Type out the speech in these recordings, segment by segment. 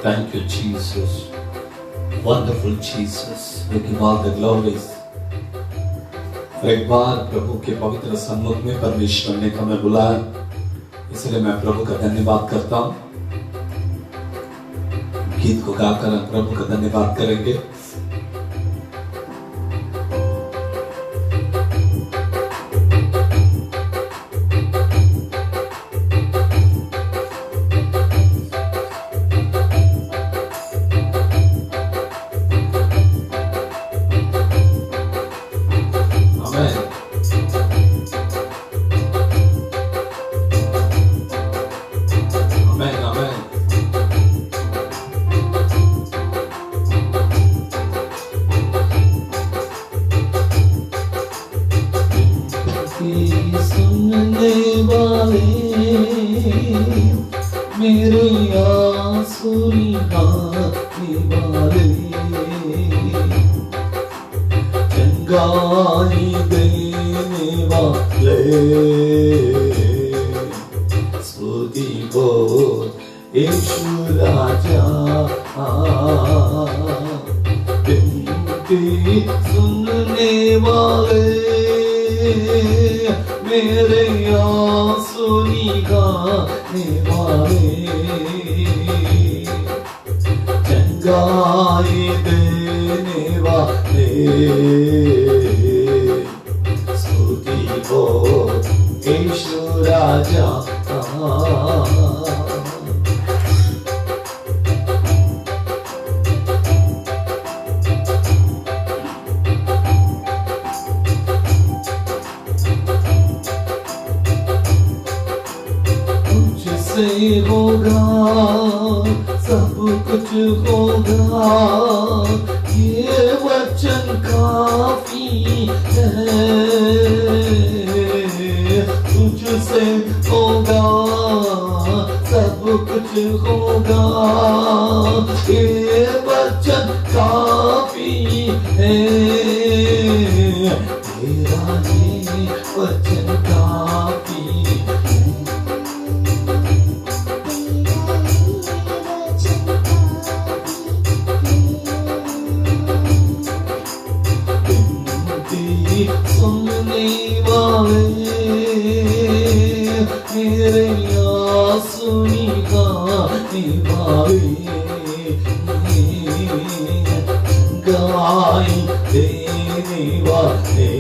Thank you, Jesus. Wonderful Jesus. We give all the glories. एक बार प्रभु के पवित्र सम्मुख में प्रवेश करने का मैं बुलाया, इसलिए मैं प्रभु का धन्यवाद करता हूं। गीत को गाकर हम प्रभु का धन्यवाद करेंगे। सुनने वाले मेरे आंसू निकालने वाले, चंगाई देने वाले, स्तुति बोल यीशु राजा। विनती सुनने वाले मेरे आंसू निकालने वाले, चंगाई देने वाले, स्तुति बोल यीशु राजा। होगा सब कुछ होगा, ये वचन काफी है। तुझसे होगा सब कुछ होगा, ये वचन काफी है। तेरा ये वचन काफी सुनने वाले मेरे आंसू निकालने वाले, गाई देने वाले,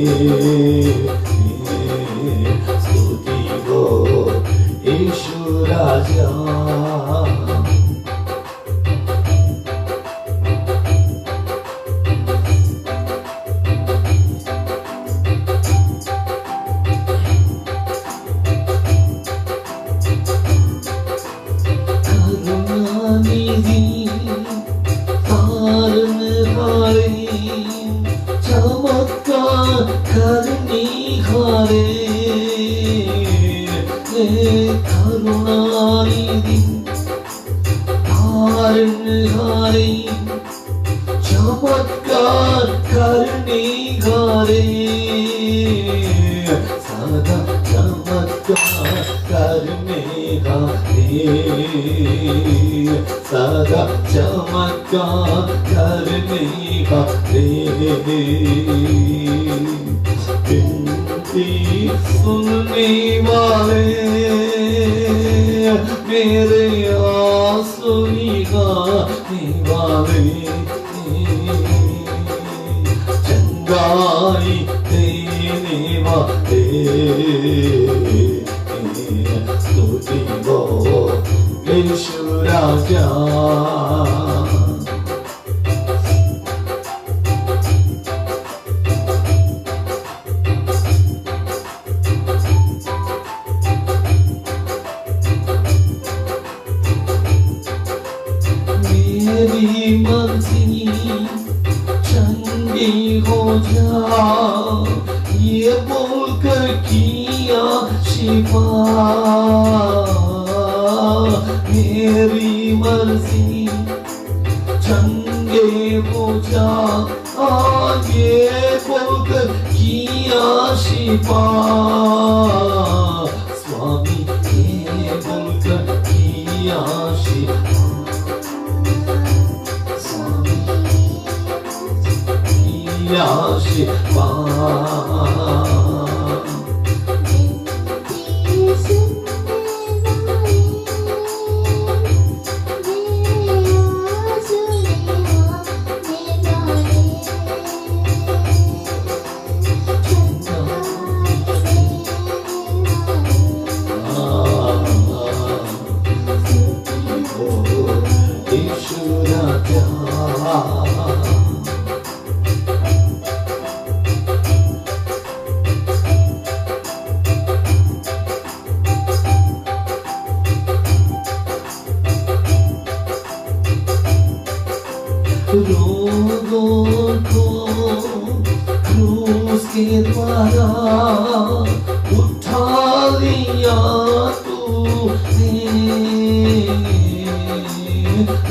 स्तुति बोल यीशु राजा। चमत्कार करनी हारे, करुणानिधि धारण हारे, चमत्कार करनी हारे, सदा चमत्कार करने हारे, सदा चमत्कार करने हारे। विनती सुनने वाले मेरे आंसू निकालने वाले, चंगाई देने वाले, स्तुति बोल यीशु राजा। मेरी मर्जी चंगी हो जा, ये बोलकर किया शिफा। मेरी मर्जी चंगे हो जा, ये बोलकर किया शिफा। स्वामी ये बोलकर किया शिफा। आशीर्वाद। रोगों को क्रूस के द्वारा उठा लिया तूने,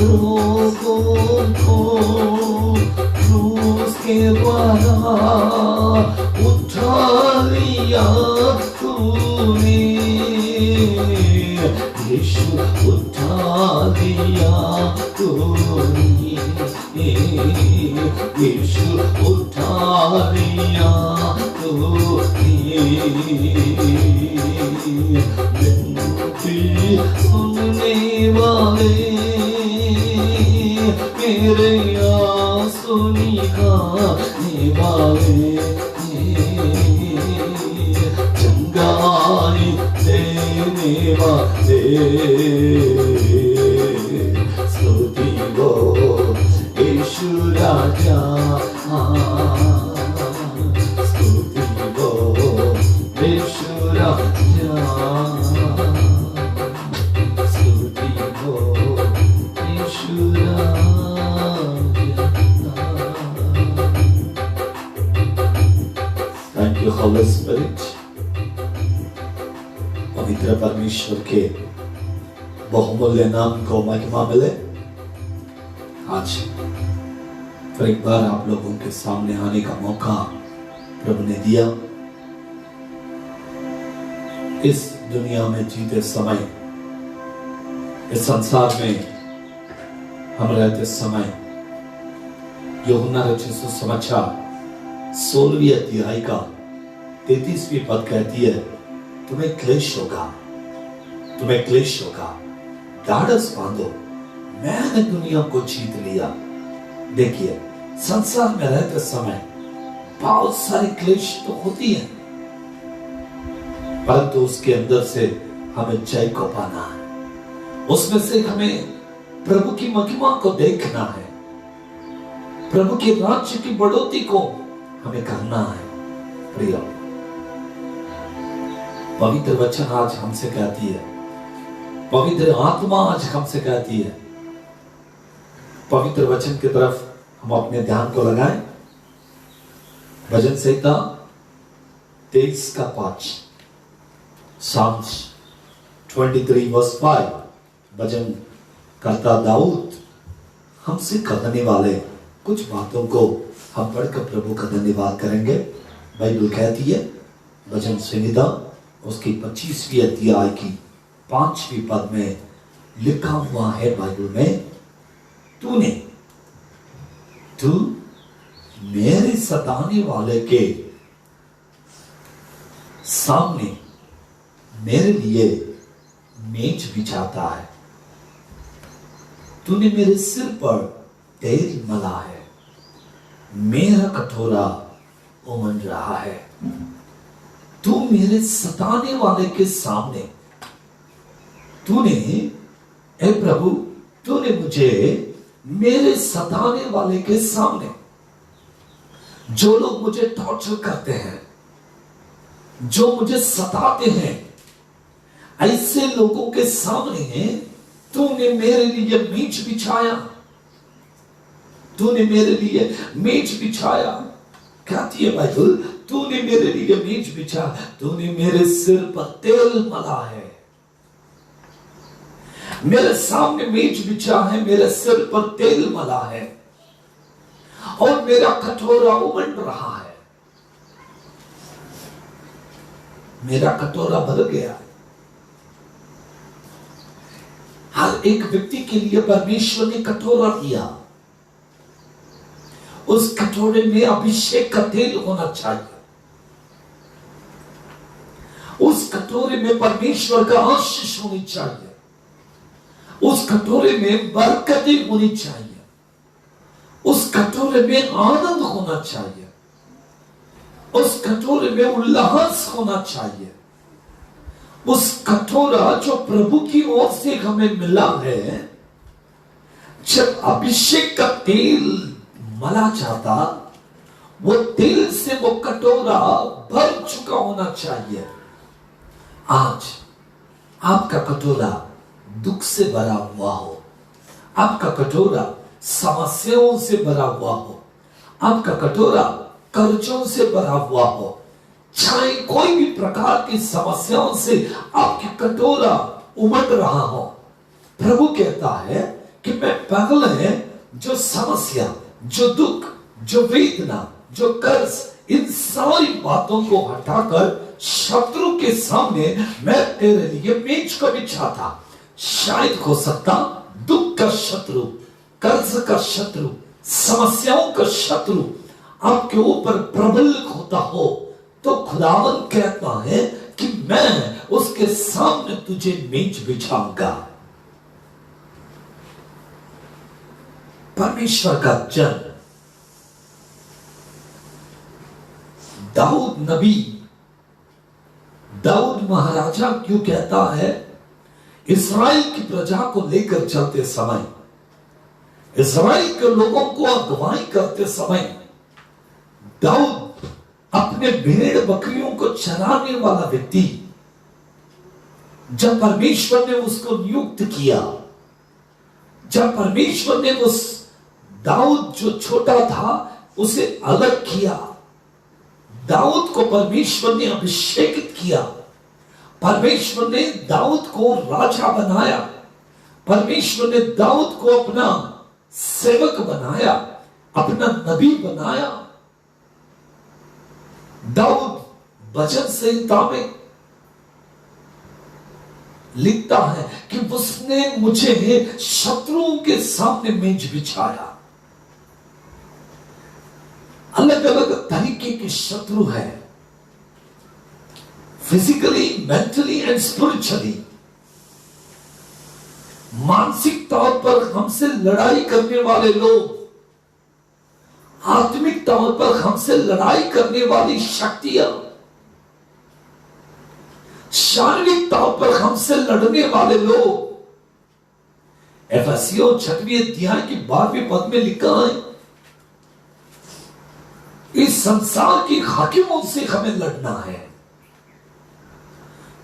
रोगों को क्रूस के द्वारा उठा लिया तूने, यीशु उठा लिया तूने, यीशु उठा लिया तूने। विनती सुनने वाले मेरे आंसू निकालने वाले, चंगाई देने वाले, स्तुति हो यीशु राजा, स्तुति हो यीशु राजा, स्तुति हो यीशु राजा। Thank you, Holy Spirit. पवित्र परमेश्वर के बहुमूल्य नाम को महिमा मिले। आज फिर एक बार आप लोगों के सामने आने का मौका प्रभु ने दिया। इस दुनिया में जीते समय, इस संसार में हम रहते समय, यूहन्ना रचित सुसमाचार 16वीं अध्याय का 33वीं पद कहती है, तुम्हें क्लेश होगा, तुम्हें क्लेश होगा, ढाढ़स बांधो, मैंने दुनिया को जीत लिया। देखिए, संसार में रहते समय बहुत सारी क्लेश तो होती है, परंतु उसके अंदर से हमें जय को पाना है, उसमें से हमें प्रभु की महिमा को देखना है, प्रभु के राज्य की बढ़ोतरी को हमें करना है। प्रिय, पवित्र वचन आज हमसे कहती है, पवित्र आत्मा आज हमसे कहती है, पवित्र वचन की तरफ हम अपने ध्यान को लगाएं। भजन संहिता 23 का 5, Psalms 23:5, भजन करता दाऊद हमसे कहने वाले कुछ बातों को हम पढ़कर प्रभु का धन्यवाद करेंगे। बाइबल कहती है, भजन संहिता उसकी 25वीं अध्याय की 5वीं पद में लिखा हुआ है बाइबल में, तू मेरे सताने वाले के सामने मेरे लिए मेज बिछाता है, तूने मेरे सिर पर तेल मला है, मेरा कटोरा उमड़ रहा है। तू मेरे सताने वाले के सामने, तूने, ए प्रभु, तूने मुझे मेरे सताने वाले के सामने, जो लोग मुझे टॉर्चर करते हैं, जो मुझे सताते हैं, ऐसे लोगों के सामने तूने मेरे लिए मेज बिछाया, तूने मेरे लिए मेज बिछाया। कहती है बाइबल, तूने मेरे लिए मेज बिछा, तूने मेरे सिर पर तेल मला है, मेरे सामने मेज बिछा है, मेरे सिर पर तेल मला है और मेरा कटोरा उमड़ रहा है, मेरा कटोरा भर गया। हर एक व्यक्ति के लिए परमेश्वर ने कटोरा दिया, उस कटोरे में अभिषेक का तेल होना चाहिए। उस कटोरे में परमेश्वर का आशीष होनी चाहिए। उस कटोरे में बरकतें होनी चाहिए। उस कटोरे में आनंद होना चाहिए। उस कटोरे में उल्लास होना चाहिए। उस कटोरा जो प्रभु की ओर से हमें मिला है, जब अभिषेक का तेल मला जाता, वो तेल से वो कटोरा भर चुका होना चाहिए। आज आपका कटोरा दुख से भरा हुआ हो, आपका कटोरा समस्याओं से भरा हुआ हो, आपका कटोरा कर्जों से भरा हुआ हो, चाहे कोई भी प्रकार की समस्याओं से आपकी कटोरा उमड़ रहा हो, प्रभु कहता है कि मैं पागल है जो समस्या, जो दुख, जो वेदना, जो कर्ज, इन सारी बातों को हटाकर शत्रु के सामने मैं तेरे लिए मेज को बिछाता। शायद हो सकता दुख का शत्रु, कर्ज का शत्रु, समस्याओं का शत्रु आपके ऊपर प्रबल होता हो, तो खुदावन कहता है कि मैं उसके सामने तुझे मेज बिछाऊंगा। परमेश्वर का जन दाऊद नबी, दाऊद महाराजा क्यों कहता है, इस्राएल की प्रजा को लेकर चलते समय, इस्राएल के लोगों को अगुवाई करते समय, दाऊद अपने भेड़ बकरियों को चराने वाला व्यक्ति, जब परमेश्वर ने उसको नियुक्त किया, जब परमेश्वर ने उस दाऊद जो छोटा था उसे अलग किया, दाऊद को परमेश्वर ने अभिषेकित किया, परमेश्वर ने दाऊद को राजा बनाया, परमेश्वर ने दाऊद को अपना सेवक बनाया, अपना नबी बनाया। दाऊद भजन संहिता में लिखता है कि उसने मुझे शत्रुओं के सामने मेज बिछाया। अलग अलग तरीके के शत्रु है, फिजिकली, मेंटली एंड स्पिरिचुअली। मानसिक तौर पर हमसे लड़ाई करने वाले लोग, आत्मिक तौर पर हमसे लड़ाई करने वाली शक्तियां, शारीरिक तौर पर हमसे लड़ने वाले लोग। एफएसियों 6वें अध्याय की 12वें पद में लिखा है, इस संसार की हाकिमों से हमें लड़ना है,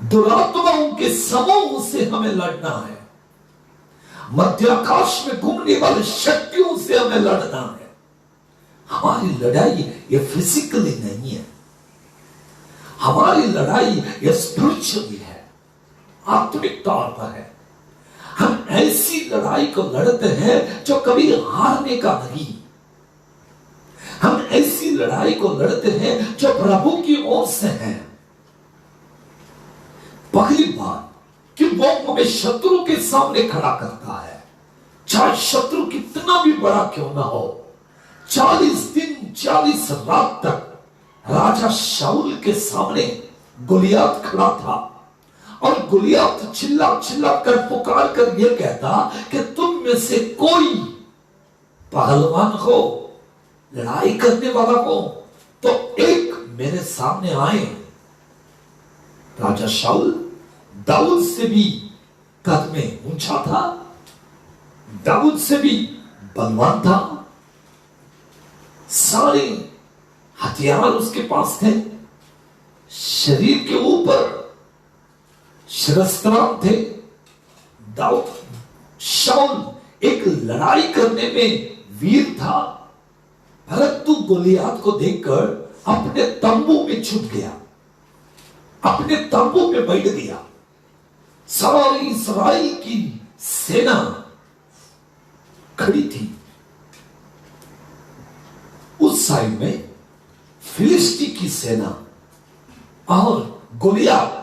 दुरात्माओं के समूह से हमें लड़ना है, मध्य आकाश में घूमने वाली शक्तियों से हमें लड़ना है। हमारी लड़ाई ये फिजिकली नहीं है, हमारी लड़ाई ये स्पिरिचुअली है, आत्मिक तौर पर है। हम ऐसी लड़ाई को लड़ते हैं जो कभी हारने का नहीं। हम ऐसी लड़ाई को लड़ते हैं जो प्रभु की ओर से है। पहली बात कि वो हमें शत्रु के सामने खड़ा करता है, चाहे शत्रु कितना भी बड़ा क्यों ना हो। 40 दिन 40 रात तक राजा शाऊल के सामने गोलियात खड़ा था, और गोलियात चिल्ला चिल्ला कर पुकार कर यह कहता कि तुम में से कोई पहलवान हो, लड़ाई करने वाला हो, तो एक मेरे सामने आए। राजा शाऊल दाऊद से भी कद में ऊंचा था, दाऊद से भी बलवान था, सारे हथियार उसके पास थे, शरीर के ऊपर शिरस्त्राण थे। दाऊद शाऊल एक लड़ाई करने में वीर था, परंतु गोलियात को देखकर अपने तंबू में छुप गया, अपने तंबू में बैठ गया। सारी इस्राएल की सेना खड़ी थी। उस साइड में फिलिस्ती की सेना, और गोलियात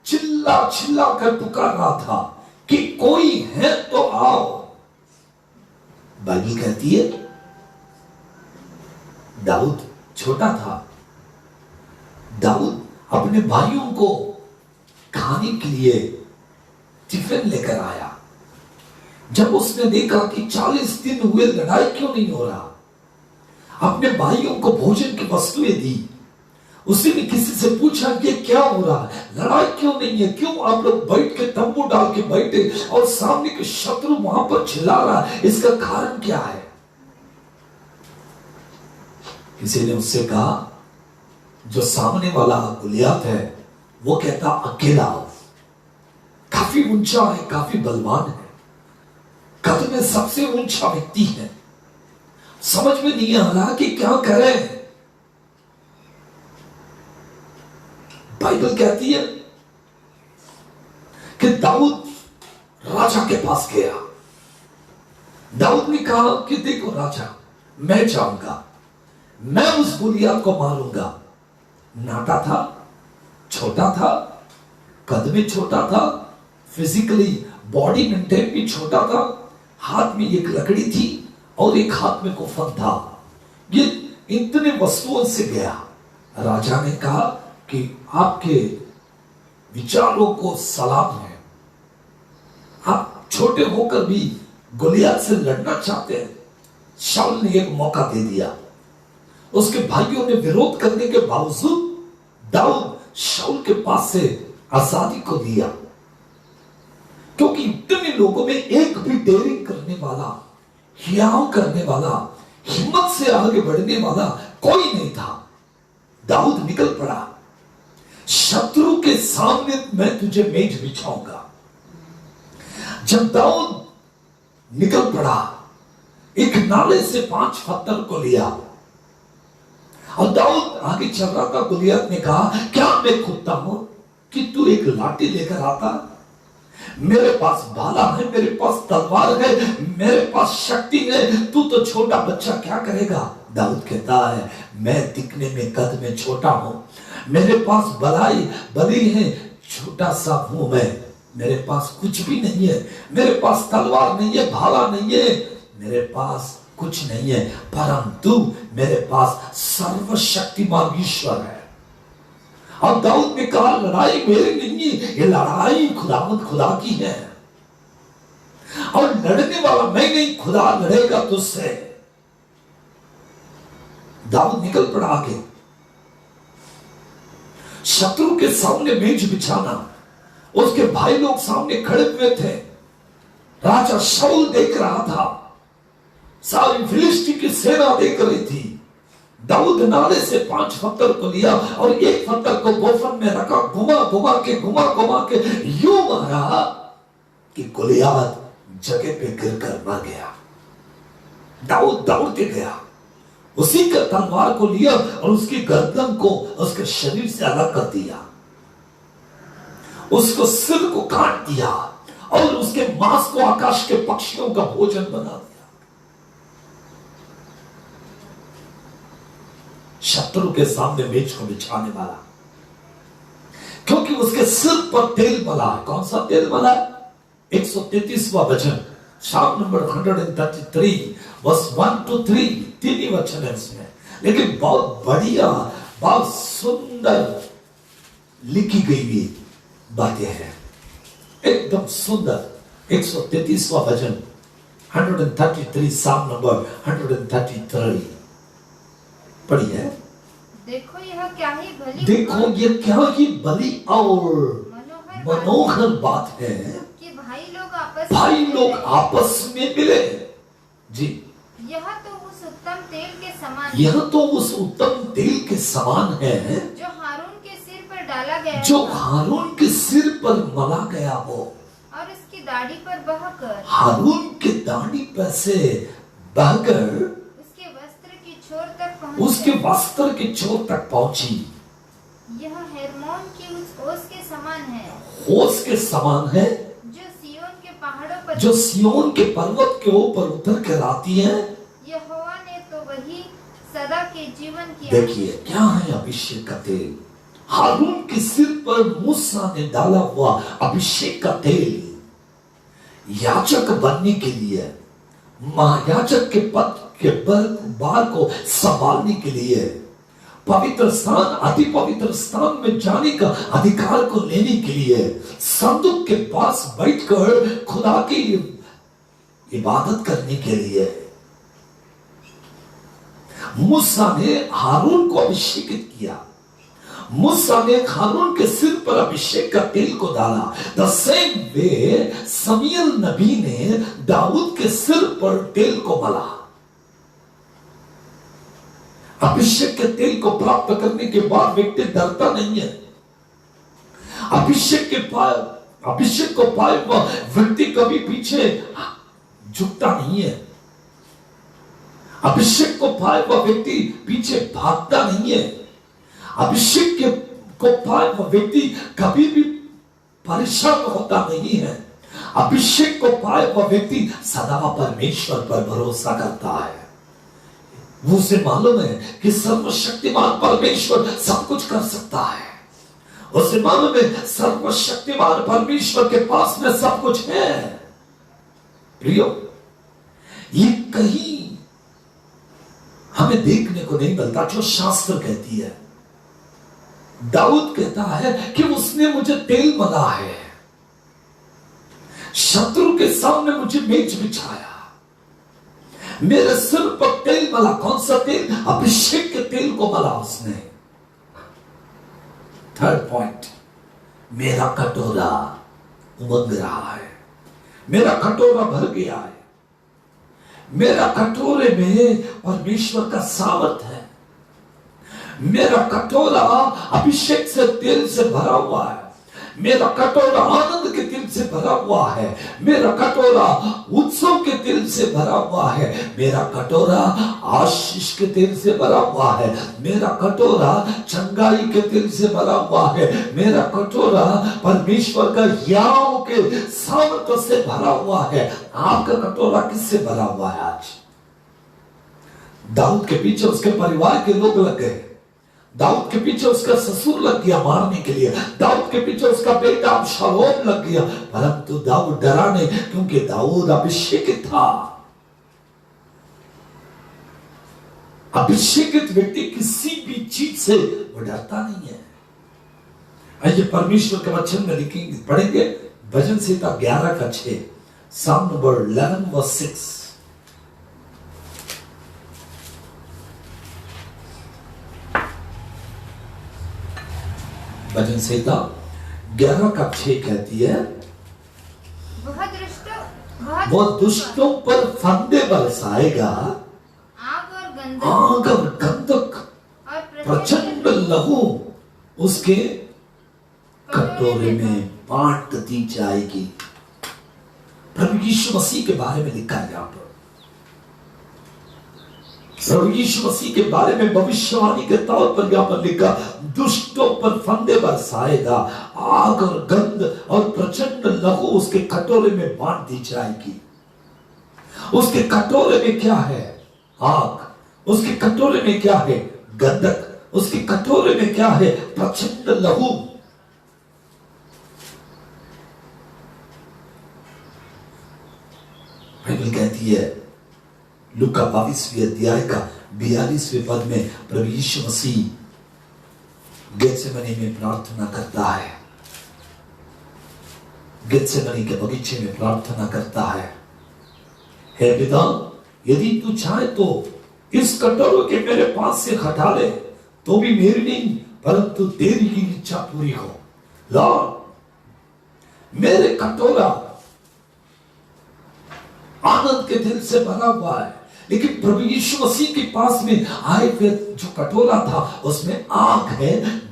चिल्ला चिल्ला कर पुकार रहा था कि कोई है तो आओ। बाइबल कहती है दाऊद छोटा था। दाऊद अपने भाइयों को खाने के लिए टिफिन लेकर आया। जब उसने देखा कि 40 दिन हुए लड़ाई क्यों नहीं हो रहा, अपने भाइयों को भोजन की वस्तुएं दी। उसी ने किसी से पूछा कि क्या हो रहा है, लड़ाई क्यों नहीं है, क्यों आप लोग बैठ के तंबू डाल के बैठे और सामने के शत्रु वहां पर चिल्ला रहा है, इसका कारण क्या है? किसी ने उससे कहा, जो सामने वाला गुलियात है वो कहता अकेला हो, काफी ऊंचा है, काफी बलवान है, कद में सबसे ऊंचा व्यक्ति है, समझ में नहीं आ रहा कि क्या करें। बाइबल कहती है कि दाऊद राजा के पास गया। दाऊद ने कहा कि देखो राजा, मैं जाऊंगा, मैं उस गुलियात को मारूंगा। नाटा था, छोटा था, कद में छोटा था, फिजिकली बॉडी मेंटेन भी छोटा था, हाथ में एक लकड़ी थी और एक हाथ में कोफन था। ये इतने वस्तुओं से गया। राजा ने कहा कि आपके विचारों को सलाम है, आप छोटे होकर भी गोलियत से लड़ना चाहते हैं। शाऊल ने एक मौका दे दिया। उसके भाइयों ने विरोध करने के बावजूद दाऊद शाऊल के पास से आजादी को दिया, क्योंकि इतने लोगों में एक भी डेयरिंग करने वाला, हियाव करने वाला, हिम्मत से आगे बढ़ने वाला कोई नहीं था। दाऊद निकल पड़ा, शत्रु के सामने मैं तुझे मेज बिछाऊंगा। जब दाऊद निकल पड़ा, एक नाले से 5 पत्थर को लिया और दाऊद आगे चल रहा था। गुलियत ने कहा, क्या मैं कुत्ता हूं कि तू एक लाठी लेकर आता? मेरे पास भाला है, मेरे पास तलवार है, मेरे पास शक्ति है, तू तो छोटा बच्चा क्या करेगा? दाऊद कहता है, मैं दिखने में कद में छोटा हूं, मेरे पास बली है, छोटा सा हूं मैं, मेरे पास कुछ भी नहीं है, मेरे पास तलवार नहीं है, भाला नहीं है, मेरे पास कुछ नहीं है, परंतु मेरे पास सर्वशक्तिमान ईश्वर है। अब दाऊद ने कहा, लड़ाई मेरी नहीं है, ये लड़ाई खुदावंद खुदा की है और लड़ने वाला मैं नहीं, खुदा लड़ेगा तुझसे। दाऊद निकल पड़ा आगे। शत्रु के सामने मेज बिछाना, उसके भाई लोग सामने खड़े हुए थे। राजा शाऊल देख रहा था, सारी फिलिस्ती की सेना देख रही थी। दाऊद नाले से 5 पत्थर को लिया और एक पत्थर को गोफन में रखा, घुमा घुमा के यूं मारा कि गोलियत जगह पे गिरकर मर गया। दाऊद दौड़ के गया, उसी का तलवार को लिया और उसकी गर्दन को उसके शरीर से अलग कर दिया, उसको सिर को काट दिया और उसके मांस को आकाश के पक्षियों का भोजन बना दिया। शत्रु के सामने मेज को बिछाने वाला, क्योंकि उसके सिर पर तेल मला। कौन सा तेल मला? 133वां वचन, शाम नंबर 133 वर्स 1 to 3, 3 ही वचन है उसमें, लेकिन बहुत बढ़िया, बहुत सुंदर लिखी गई बातें हैं, एकदम सुंदर। 133वां वचन 133, शाम नंबर 133 पढ़ी है। देखो यह क्या ही भली, देखो ये क्या ही भली और मनोहर बात है कि भाई लोग आपस में मिले। जी, यह तो उस उत्तम तेल के समान, यह तो उस उत्तम तेल के समान है जो हारून के सिर पर डाला गया, जो हारून के सिर पर मला गया हो और उसकी दाढ़ी पर बहकर, हारून के दाढ़ी पर से बहकर उसके वस्त्र के छोर तक पहुंची। यह हेर्मोन की उस ओस के समान है, ओस के समान है, जो सियोन के पर्वत के ऊपर उतर कर आती है। यहोवा ने तो वही सदा के जीवन किया। देखिए क्या है अभिषेक का तेल। हारून के सिर पर मूसा ने डाला हुआ अभिषेक का तेल याजक बनने के लिए, महायाजक के पद के बार को संभालने के लिए, पवित्र स्थान अति पवित्र स्थान में जाने का अधिकार को लेने के लिए, संदूक के पास बैठकर खुदा की इबादत करने के लिए मूसा ने हारून को अभिषेकित किया। मूसा ने हारून के सिर पर अभिषेक का तेल को डाला। द सेम वे समीएल नबी ने दाऊद के सिर पर तेल को मला। अभिषेक के तेल को प्राप्त करने के बाद व्यक्ति डरता नहीं है। अभिषेक को पाए वह व्यक्ति कभी पीछे झुकता नहीं है। अभिषेक को पाए वह व्यक्ति पीछे भागता नहीं है। अभिषेक को पाए वह व्यक्ति कभी भी परेशान होता नहीं है। अभिषेक को पाए वह व्यक्ति सदा परमेश्वर पर भरोसा करता है। वो उसे मालूम है कि सर्वशक्तिमान परमेश्वर सब कुछ कर सकता है। उसे मालूम है सर्वशक्तिमान परमेश्वर के पास में सब कुछ है। प्रियो, ये कहीं हमें देखने को नहीं मिलता जो शास्त्र कहती है। दाऊद कहता है कि उसने मुझे तेल मला है, शत्रु के सामने मुझे मेज बिछाया, मेरे सिर पर तेल मला। कौन सा तेल? अभिषेक के तेल को मला उसने। थर्ड पॉइंट, मेरा कटोरा उमंग रहा है, मेरा कटोरा भर गया है। मेरा कटोरे में परमेश्वर का सामर्थ है। मेरा कटोरा अभिषेक से तेल से भरा हुआ है। मेरा कटोरा आनंद के तेल से भरा हुआ है। मेरा कटोरा उत्सव के तेल से भरा हुआ है। मेरा कटोरा आशीष के तेल से भरा हुआ है। मेरा कटोरा चंगाई के तेल से भरा हुआ है। मेरा कटोरा परमेश्वर का याव के सामर्थ्य से भरा हुआ है। आपका कटोरा किससे भरा हुआ है? आज दाऊद के पीछे उसके परिवार के लोग लग गए। दाऊद के पीछे उसका ससुर लग गया मारने के लिए। दाऊद के पीछे उसका बेटा अबशालोम लग गया, परंतु दाऊद डरा नहीं, क्योंकि दाऊद अभिषेकित था। अभिषेकित व्यक्ति किसी भी चीज से वो डरता नहीं है। आइए परमेश्वर के वचन में लिखेंगे, पढ़ेंगे भजन संहिता 11:6, Psalm number 11:6। भजन संहिता 11:6 कहती है, वह दुष्टों पर फंदे बरसाएगा, आग और गंधक प्रचंड लहू उसके कटोरे में बांट दी जाएगी। प्रभु यीशु मसीह के बारे में लिखा है यहाँ पर। प्रभु यीशु मसीह के बारे में भविष्यवाणी के तौर पर यहाँ पर लिखा, दुष्टों पर फंदे बरसाएगा, आग और गंध और प्रचंड लहू उसके कटोरे में बांट दी जाएगी। उसके कटोरे में क्या है? आग। उसके कटोरे में क्या है? गंधक। उसके कटोरे में क्या है? प्रचंड लहू। बाइबल कहती है लूका 22वें अध्याय का 42वें पद में प्रभु यीशु मसीह गेत्सेमनी में प्रार्थना करता है। गेत्सेमनी के बगीचे में प्रार्थना करता है, हे पिता, यदि तू चाहे तो इस कटोरे के मेरे पास से हटा ले, तो भी मेरी नहीं परंतु तेरी ही इच्छा पूरी हो। लॉर्ड, मेरे कटोरा आनंद के दिल से भरा हुआ है, लेकिन प्रभु यीशु मसीह के पास में आए हुए जो कटोरा था उसमें आग है,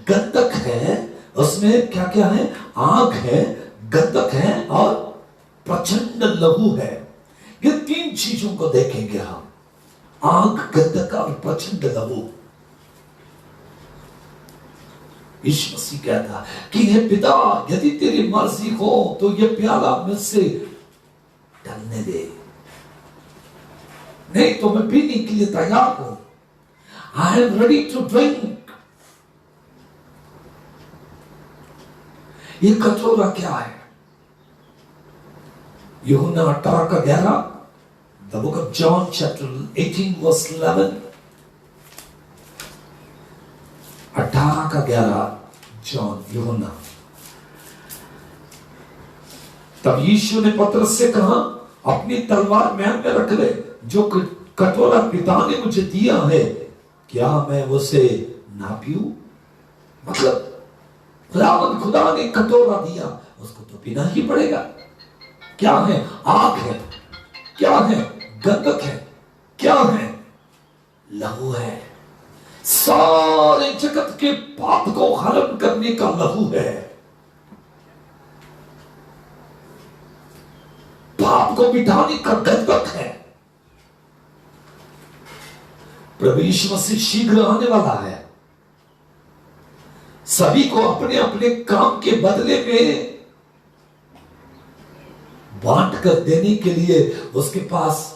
गंधक है। उसमें क्या क्या है? आग है, गंधक है और प्रचंड लहू है। ये तीन चीजों को देखेंगे हम, आग, गंधक और प्रचंड लहू। यीशु मसीह कहता कि हे पिता, यदि तेरी मर्जी हो तो ये प्याला मुझसे टलने दे, नहीं तो मैं पीने के लिए तैयार हूं। I am ready to drink. ये कटोरा क्या है? यूहन्ना 18:11, The book of John chapter 18 verse 11. 18 का 11 जॉन यूहन्ना। तब यीशु ने पतरस से कहा, अपनी तलवार म्यान में रख ले, जो कटोरा पिता ने मुझे दिया है, क्या मैं उसे ना पीऊं? मतलब खुदा ने कटोरा दिया, उसको तो पीना ही पड़ेगा। क्या है? आग है। क्या है? गंधक है। क्या है? लहू है। सारे जगत के पाप को हरण करने का लहू है। पाप को मिटाने का गंधक है। प्रभु यीशु मसीह शीघ्र आने वाला है। सभी को अपने अपने काम के बदले में बांट कर देने के लिए उसके पास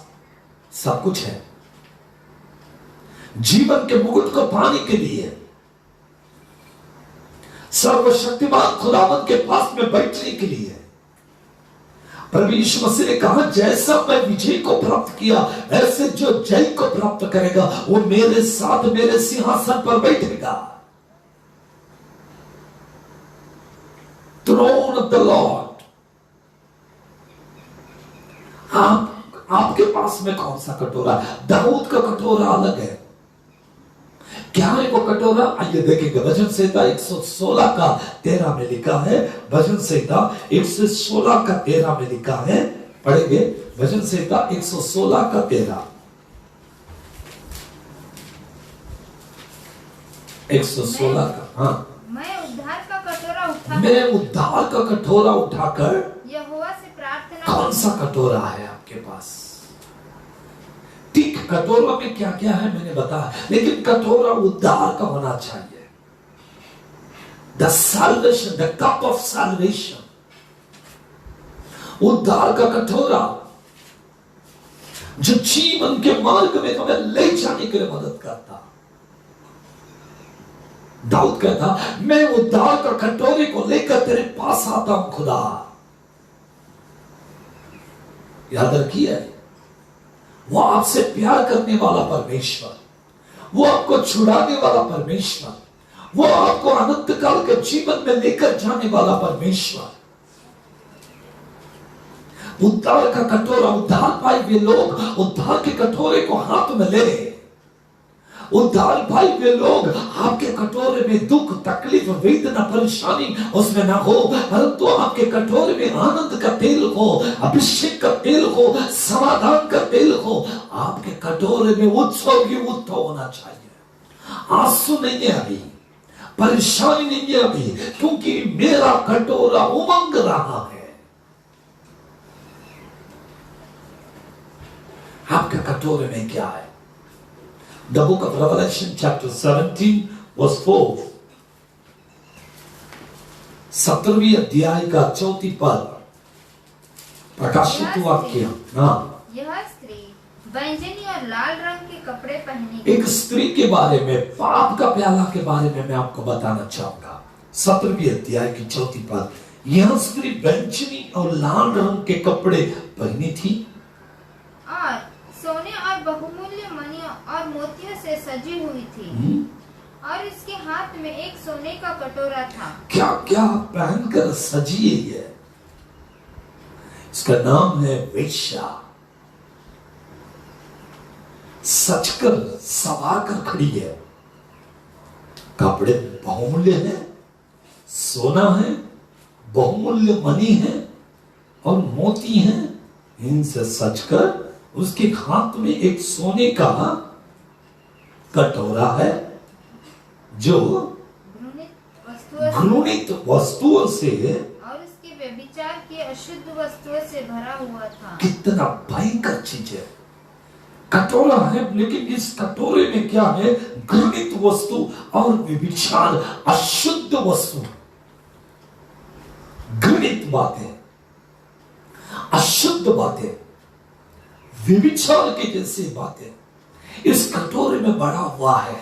सब कुछ है। जीवन के मुकुट को पाने के लिए सर्वशक्तिमान खुदावंद के पास में बैठने के लिए प्रभु यीशु मसीह ने कहा, जैसा मैं विजय को प्राप्त किया, ऐसे जो जय को प्राप्त करेगा वो मेरे साथ मेरे सिंहासन पर बैठेगा। Throne of the Lord। आपके पास में कौन सा कटोरा? दाऊद का कटोरा अलग है। क्या है वो कटोरा? आइए देखेंगे। भजन संहिता 116 का 13 में लिखा है। भजन संहिता 116 का 13 में लिखा है। पढ़ेंगे भजन संहिता 116 का 13। 116 का, हाँ। मैं उद्धार का कटोरा उठाकर यहोवा से प्रार्थना। कौन सा कटोरा है आपके पास? ठीक, कटोरा में क्या क्या है मैंने बताया, लेकिन कटोरा उद्धार का होना चाहिए। The salvation, the cup of salvation, उद्धार का कटोरा जो जीवन के मार्ग में हमें ले जाने के लिए मदद करता। दाऊद कहता, मैं उद्धार का कटोरे को लेकर तेरे पास आता हूं खुदा। याद रखिए, वो आपसे प्यार करने वाला परमेश्वर, वो आपको छुड़ाने वाला परमेश्वर, वो आपको अनंत काल के जीवन में लेकर जाने वाला परमेश्वर। उद्धार का कटोरा, उद्धार पाए हुए लोग उद्धार के कटोरे को हाथ में ले। उद्धार पाए हुए लोग आपके कटोरे में दुख, तकलीफ, वेदना, परेशानी उसमें ना हो, परंतु आपके कटोरे में आनंद का तेल हो, अभिषेक का तेल हो, समाधान का तेल हो। आपके कटोरे में उत्सव ही उत्सव होना चाहिए। आंसू नहीं है अभी, परेशानी नहीं है अभी, क्योंकि मेरा कटोरा उमंग रहा है। आपके कटोरे में क्या है? The book of Revelation chapter 17 verse 4। 17वीं अध्याय का 4 पद, प्रकाशित वाक्य। यह स्त्री बैंगनी और लाल रंग के कपड़े पहनी। एक स्त्री के बारे में, पाप का प्याला के बारे में मैं आपको बताना चाहूंगा। 17वीं अध्याय की 4 पद, यह स्त्री बैंगनी और लाल रंग के कपड़े पहनी थी और सोने और बहुमूल्य मणियों और मोतियों से सजी हुई थी। और इसके हाथ में एक सोने का कटोरा था। क्या क्या पहनकर सजी है? इसका नाम है वेश्या। सजकर सवार कर खड़ी है। कपड़े बहुमूल्य है, सोना है, बहुमूल्य मणि है और मोती है। इनसे सजकर उसके हाथ में एक सोने का कटोरा है जो घृणित वस्तुओं से और उसके व्यभिचार की अशुद्ध वस्तुओं से भरा हुआ था। कितना भयंकर चीज है। कटोरा है, लेकिन इस कटोरे में क्या है? घृणित वस्तु और व्यभिचार, अशुद्ध वस्तु, घृणित बातें, अशुद्ध बातें, व्यभिचार की जैसी बातें इस कटोरे में भरा हुआ है।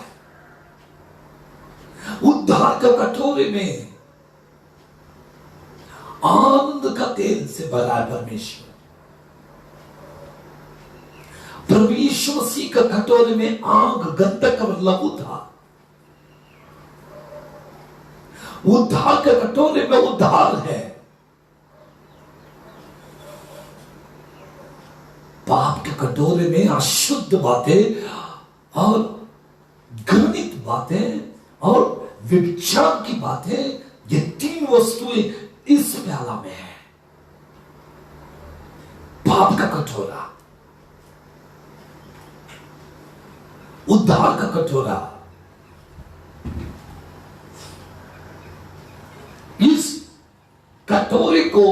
उद्धार का कटोरे में आनंद का तेल से भरा है परमेश्वर। प्रभु यीशु मसीह का कटोरे में आग, गंधक और लहू था। उद्धार के कटोरे में उद्धार है। पाप के कटोरे में अशुद्ध बातें और घृणित बातें और व्यभिचार की बातें, ये तीन वस्तुएं इस प्याला में है। पाप का कटोरा, उद्धार का कटोरा। इस कटोरे को,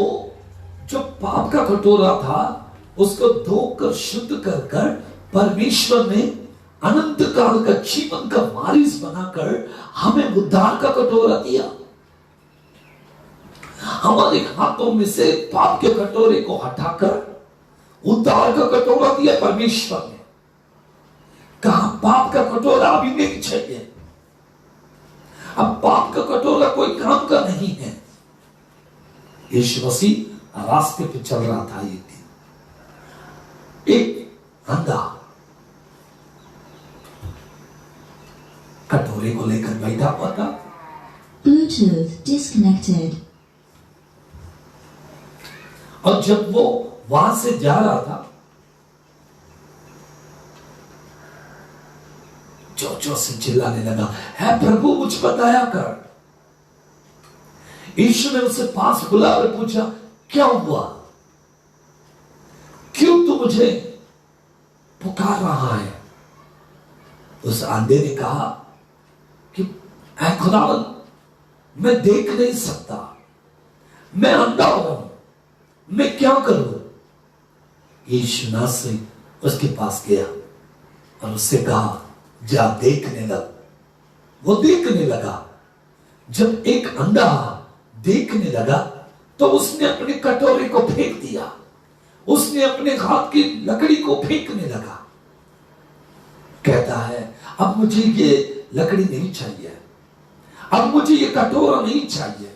जो पाप का कटोरा था, उसको धोकर शुद्ध कर कर परमेश्वर ने अनंत काल का जीवन का वारिस बनाकर हमें उद्धार का कटोरा दिया। हमारे हाथों में से पाप के कटोरे को हटाकर उद्धार का कटोरा दिया परमेश्वर ने। कहा पाप का कटोरा अभी नहीं चाहिए, अब पाप का कटोरा कोई काम का नहीं है। यीशु मसीह रास्ते पे चल रहा था एक दिन, एक अंधा कटोरे को लेकर बैठा हुआ था। Bluetooth disconnected. और जब वो वहां से जा रहा था, जोर जोर से चिल्लाने लगा, है प्रभु मुझ पर दया कर। यीशु ने उसे पास बुलाकर पूछा, क्या हुआ, क्यों तू मुझे पुकार रहा है? उस अंधे ने कहा कि ऐ खुदावन, मैं देख नहीं सकता, मैं अंधा हूं, मैं क्या करूं? यीशु नासरी उसके पास गया और उससे कहा, जा देखने लग। वो देखने लगा। जब एक अंधा देखने लगा तो उसने अपने कटोरे को फेंक दिया, उसने अपने हाथ की लकड़ी को फेंकने लगा। कहता है, अब मुझे ये लकड़ी नहीं चाहिए, अब मुझे ये कटोरा नहीं चाहिए।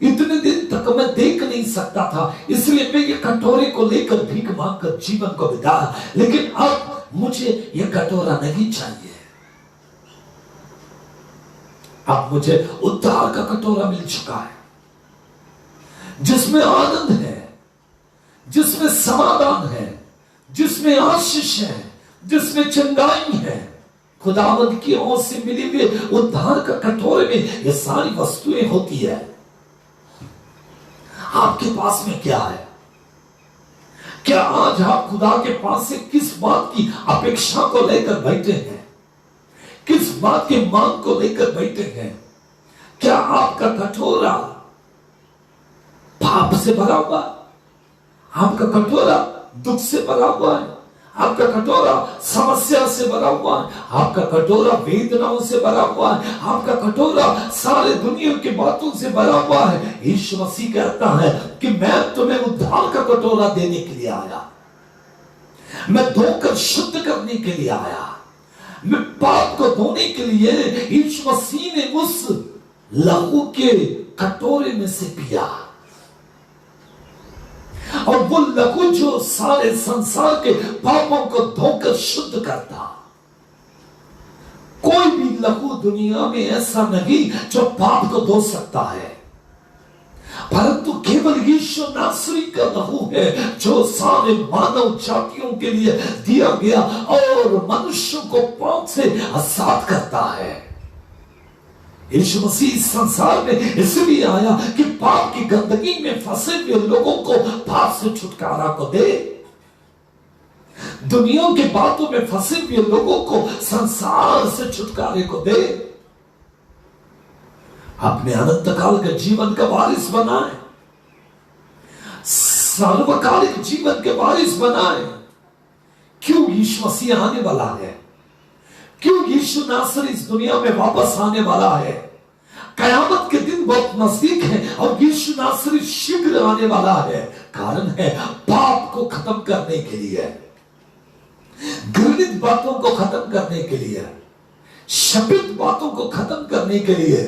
इतने दिन तक मैं देख नहीं सकता था, इसलिए मैं ये कटोरे को लेकर भीख मांगकर जीवन को बिताया, लेकिन अब मुझे ये कटोरा नहीं चाहिए। अब मुझे उद्धार का कटोरा मिल चुका है, जिसमें आनंद है, जिसमें समाधान है, जिसमें आशीष है, जिसमें चंगाई है। खुदावंद की ओर से मिली हुई उद्धार का कटोरे में ये सारी वस्तुएं होती है। आपके पास में क्या है? क्या आज आप खुदा के पास से किस बात की अपेक्षा को लेकर बैठे हैं? किस बात की मांग को लेकर बैठे हैं? क्या आपका कटोरा पाप से भरा हुआ है? आपका कटोरा दुख से भरा हुआ है? आपका कटोरा समस्या से भरा हुआ है? आपका कटोरा वेदनाओं से भरा हुआ है? आपका कटोरा सारे दुनिया की बातों से भरा हुआ है? यीशु मसीह कहता है कि मैं तुम्हें उद्धार का कटोरा देने के लिए आया, मैं धोकर शुद्ध करने के लिए आया, मैं पाप को धोने के लिए। यीशु मसीह ने उस लहू के कटोरे में से पिया, और वो लहू जो सारे संसार के पापों को धोकर शुद्ध करता। कोई भी लहू दुनिया में ऐसा नहीं जो पाप को धो सकता है, परंतु केवल यीशु नासरी का लहू है जो सारे मानव जातियों के लिए दिया गया और मनुष्यों को पाप से आजाद करता है। यीशु मसीह संसार में इसलिए आया कि पाप की गंदगी में फंसे हुए लोगों को पाप से छुटकारा को दे, दुनिया की बातों में फंसे हुए लोगों को संसार से छुटकारे को दे, अपने अनंत काल के जीवन का वारिस बनाए, सर्वकालिक जीवन के वारिस बनाए। क्यों यीशु मसीह आने वाला है? क्यों यीशु नासरी इस दुनिया में वापस आने वाला है? कयामत के दिन बहुत नजदीक है और यीशु नासरी शीघ्र आने वाला है। कारण है पाप को खत्म करने के लिए, घृणित बातों को खत्म करने के लिए, शपित बातों को खत्म करने के लिए,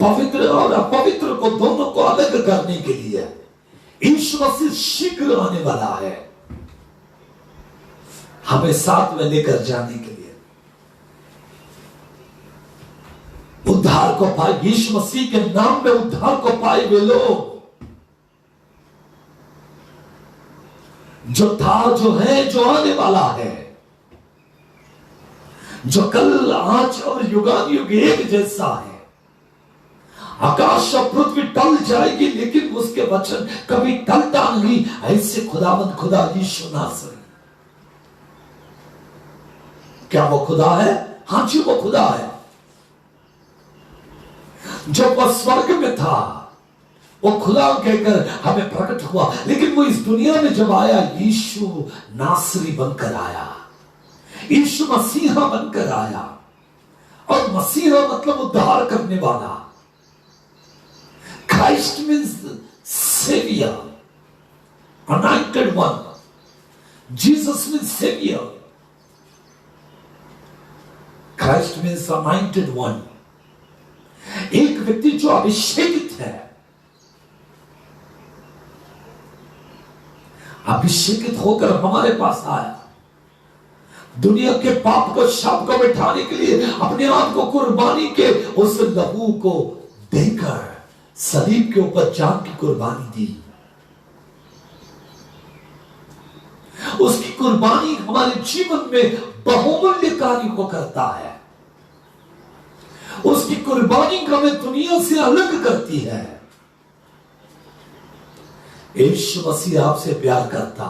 पवित्र और अपवित्र को दोनों को अलग करने के लिए यीशु मसीह शीघ्र आने वाला है। हमें साथ में लेकर जाने के लिए। उद्धार को पाए, यीशु मसीह के नाम में उद्धार को पाए वे लोग जो था, जो है, जो आने वाला है, जो कल, आज और युगानुयुग एक जैसा है। आकाश और पृथ्वी टल जाएगी लेकिन उसके वचन कभी टलता नहीं। ऐसे खुदावंद खुदा यीशु नासरी, क्या वो खुदा है? हां जी, वो खुदा है। जब वह स्वर्ग में था वो खुदा कहकर हमें प्रकट हुआ, लेकिन वो इस दुनिया में जब आया, यीशु नासरी बनकर आया, यीशु मसीहा बनकर आया। और मसीहा मतलब उद्धार करने वाला। Christ means Savior, anointed one. Jesus means Savior. Christ means anointed one. एक व्यक्ति जो अभिषेकित है, अभिषेकित होकर हमारे पास आया, दुनिया के पाप को, शाप को मिटाने के लिए अपने आप को कुर्बानी के उस लहू को देकर सलीब के ऊपर जान की कुर्बानी दी। उसकी कुर्बानी हमारे जीवन में बहुमूल्य कार्य को करता है। उसकी कुर्बानी हमें दुनिया से अलग करती है। यीशु मसीह आपसे प्यार करता,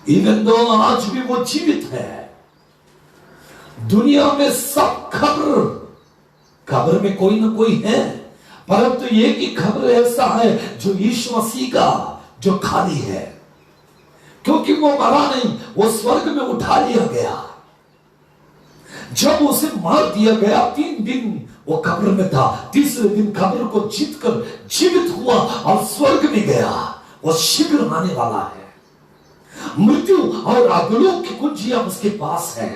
इवन दो आज भी वो जीवित है। दुनिया में सब खबर में कोई ना कोई है, परंतु एक ही खबर ऐसा है जो यीशु मसीह का, जो खाली है, क्योंकि वो मरा नहीं, वो स्वर्ग में उठा लिया गया। जब उसे मार दिया गया, 3 दिन वो कब्र में था, तीसरे दिन कब्र को जीतकर जीवित हुआ और स्वर्ग में गया। वो शीघ्र आने वाला है। मृत्यु और अधोलोक की कुंजियां उसके पास है।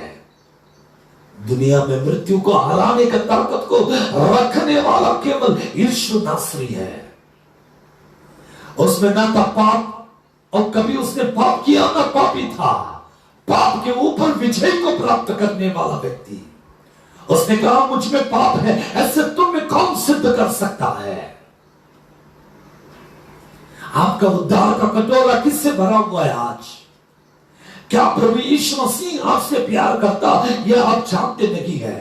दुनिया में मृत्यु को हराने का ताकत को रखने वाला केवल यीशु नासरी है। उसमें ना था पाप, और कभी उसने पाप किया ना पापी था। पाप के ऊपर विजय को प्राप्त करने वाला व्यक्ति। उसने कहा मुझ में पाप है, ऐसे तुम में कौन सिद्ध कर सकता है? आपका उद्धार का कटोरा किससे भरा हुआ है आज? क्या प्रभु यीशु मसीह आपसे प्यार करता? यह आप जानते नहीं है।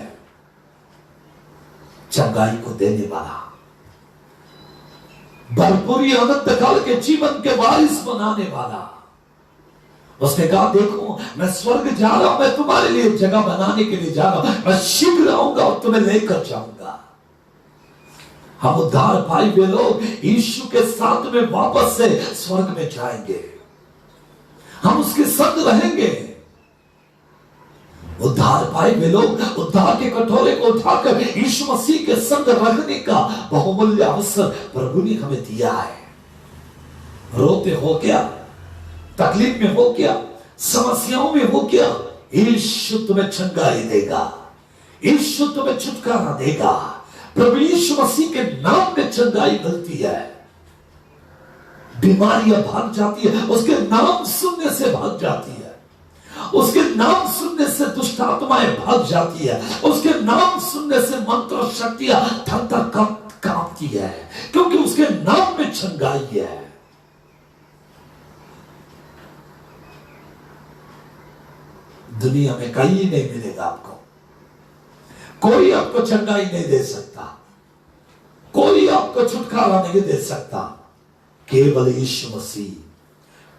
चंगाई को देने वाला, भरपूरी अनंत काल के जीवन के वारिस बनाने वाला। उसने कहा देखो मैं स्वर्ग जा रहा हूं, मैं तुम्हारे लिए जगह बनाने के लिए जा रहा हूं, मैं शीघ्र आऊंगा और तुम्हें लेकर जाऊंगा। हम उद्धार पाए हुए लोग यीशु के साथ में वापस से स्वर्ग में जाएंगे, हम उसके संग रहेंगे। उद्धार पाए हुए लोग उद्धार के कटोरे को उठाकर यीशु मसीह के संग रहने का बहुमूल्य अवसर प्रभु ने हमें दिया है। रोते हो क्या, तकलीफ में हो क्या, समस्याओं में हो क्या, यीशु तुम्हें चंगाई देगा, यीशु तुम्हें छुटकारा देगा। प्रभु यीशु मसीह के नाम में चंगाई मिलती है। बीमारियां भाग जाती है, उसके नाम सुनने से भाग जाती है। उसके नाम सुनने से दुष्ट आत्माएं भाग जाती है। उसके नाम सुनने से मंत्र शक्तियां थर-थर कांपती है, क्योंकि उसके नाम में चंगाई है। दुनिया में कहीं नहीं मिलेगा आपको, कोई आपको चंगाई नहीं दे सकता, कोई आपको छुटकारा नहीं दे सकता। केवल यीशु मसीह,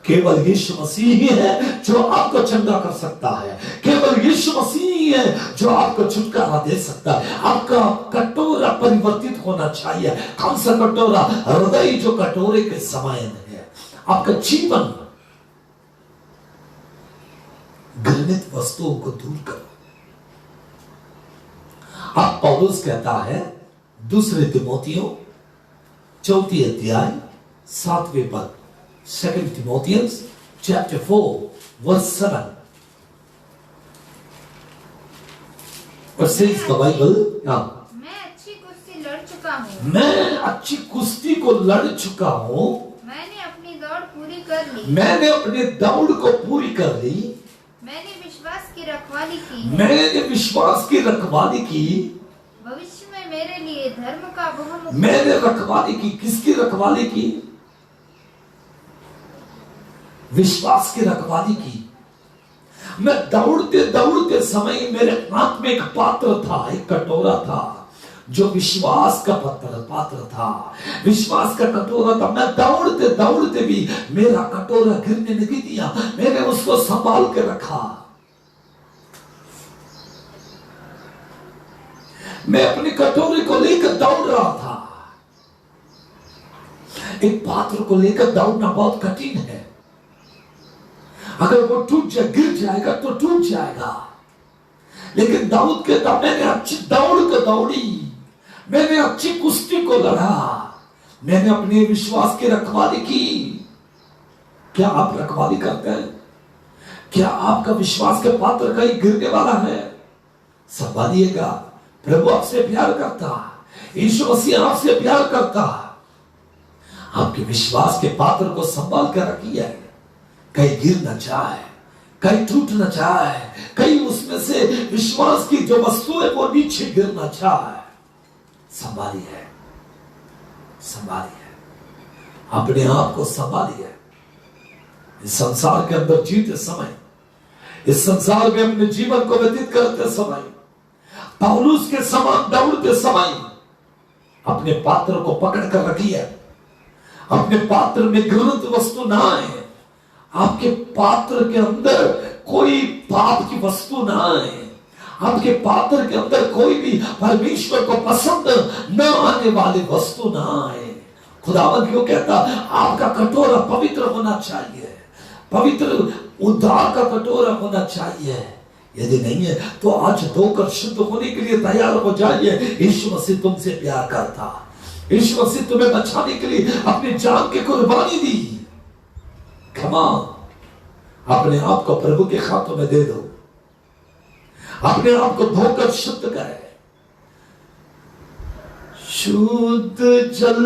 केवल यीशु मसीह ही है जो आपको चंगा कर सकता है। केवल यीशु मसीह ही है जो आपको छुटकारा दे सकता है। आपका कटोरा परिवर्तित होना चाहिए। कौन सा कटोरा? हृदय जो कटोरे के समान है। आपका जीवन घृणित वस्तुओं को दूर करो। अब पौलुस कहता है 2 तिमोथियों 4 अध्याय 7वें पद, 2 Timothians chapter 4 verse 7. What says the Bible? मैं अच्छी कुश्ती लड़ चुका हूँ। मैं अच्छी कुश्ती को लड़ चुका हूँ। मैंने अपनी दौड़ पूरी कर कर ली। मैंने अपने दौड़ को पूरी कर ली। मैंने विश्वास की रखवाली की। मैंने विश्वास की रखवाली की। भविष्य में मेरे लिए धर्म का बहुमुख। मैंने रखवाली की। किसकी रखवाली की? विश्वास की रखवाली की। मैं दौड़ते दौड़ते समय मेरे हाथ में एक पात्र था, एक कटोरा था, जो विश्वास का पात्र था, विश्वास का कटोरा था। मैं दौड़ते दौड़ते भी मेरा कटोरा गिरने नहीं दिया, मैंने उसको संभाल के रखा। मैं अपने कटोरे को लेकर दौड़ रहा था। एक पात्र को लेकर दौड़ना बहुत कठिन है। अगर वो टूट जाए, गिर जाएगा तो टूट जाएगा। लेकिन दाऊद कहता, मैंने अच्छी दौड़ को दौड़ी, मैंने अच्छी कुश्ती को लड़ा, मैंने अपने विश्वास की रखवाली की। क्या आप रखवाली करते हैं? क्या आपका विश्वास के पात्र कहीं गिरने वाला है? संभालिएगा। प्रभु आपसे प्यार करता, यीशु मसीह आपसे प्यार करता। आपके विश्वास के पात्र को संभाल कर रखिए, कहीं गिर न जाए, कहीं टूट न जाए, कहीं उसमें से विश्वास की जो वस्तु है वो नीचे गिर न जाए। संभालिए, संभालिए, अपने आप को संभालिए। इस संसार के अंदर जीते समय, इस संसार में अपने जीवन को व्यतीत करते समय, पौलुस के समान दौड़ते समय अपने पात्र को पकड़ कर रखिए। अपने पात्र में घृणित वस्तु ना आए, आपके पात्र के अंदर कोई पाप की वस्तु ना आए, आपके पात्र के अंदर कोई भी परमेश्वर को पसंद न आने वाली वस्तु ना आए। खुदावंद क्यों कहता, आपका कटोरा पवित्र होना चाहिए, पवित्र उद्धार का कटोरा होना चाहिए। यदि नहीं है तो आज धोकर शुद्ध होने के लिए तैयार हो जाइए। यीशु मसीह तुमसे प्यार करता, यीशु मसीह तुम्हें बचाने के लिए अपनी जान की कुर्बानी दी। क्षमा, अपने आप को प्रभु के हाथों में दे दो, अपने आप को धोकर शुद्ध करें। शुद्ध जल